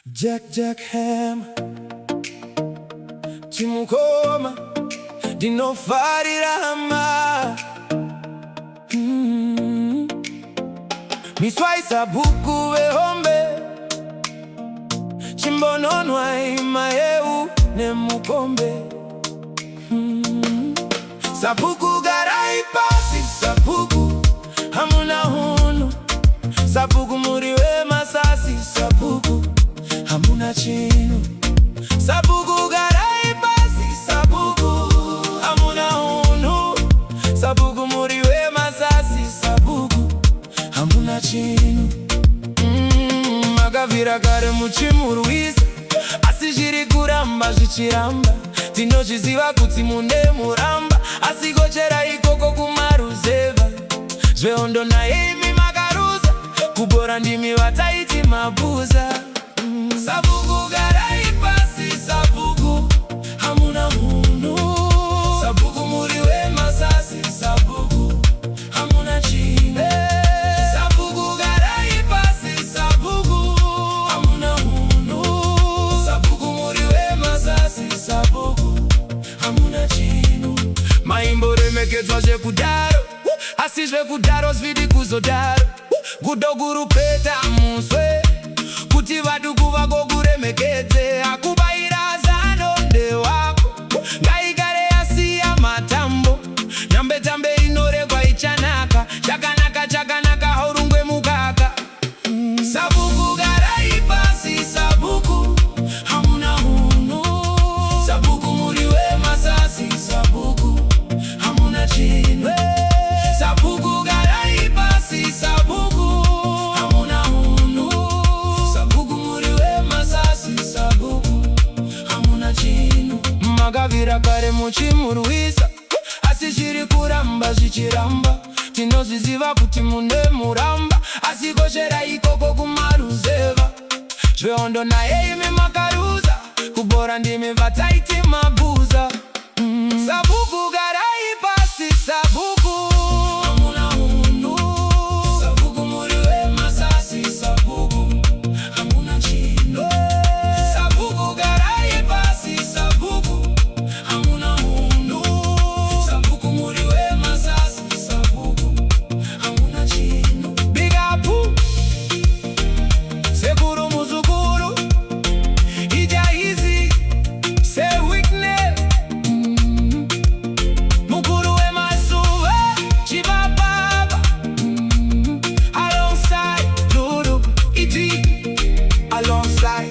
Jack Ham Timukoma Dinofarirama Miswai Sabhuku wehombe Chimbononwa imayeu nemukombe Sabhuku garai pasi Sabhuku hamuna hunu Sabhuku muriwe masasi Sabhuku hamuna chinu Sabhuku garai pasi Sabhuku hamuna hunu Sabhuku muriwe masasi Sabhuku hamuna chinu Magavira kare muchimurwisa asi zviri kuramba zvichiramba tinozviziva kuti mune muramba asi kochera ikoko kumaruzeva zvehondo naye imi makaruza kubora ndimi vataiti mabuza Sabhuku garai pasi Sabhuku hamuna munhu Sabhuku muriwe masasi Sabhuku hamuna chinu Sabhuku garai pasi Sabhuku hamuna munhu Sabhuku muriwe masasi Sabhuku hamuna chinu Maimboremekedzwa zvekudaro asi zvekudaro zvidi kuzodaro kudogurupeta muswe kuti vaduku vako kuremekedze akubayira zano ndewako ngaigare yasiya matambo nyambe tambe inoregwa ichanaka chakanaka haurungwe mukaka Sabhuku garai pasi Sabhuku hamuna hunhu Sabhuku muriwe masasi Sabhuku hamuna chinu Sabhuku garai pasi Sabhuku hamuna hunhu Sabhuku muriwe masasi Sabhuku hamuna chinu Magavira kare muchimurwisa asi zviri kuramba zvichiramba tinozviziva kuti mune muramba asi kochera ikoko kumaruzeva zvehondo naye imi makaruza kubora ndimi vataiti mabuza Sabhuku garai pasi Sabhuku hamuna hunhu Sabhuku muriwe masasi Sabhuku hamuna chinu Sabhuku garai pasi Sabhuku hamuna hunhu Sabhuku muriwe masasi Sabhuku hamuna chinu Big up Sekuru muzukuru ija hizi se weakness Mukuru we masuve chibababa alongside Lulu iti alongside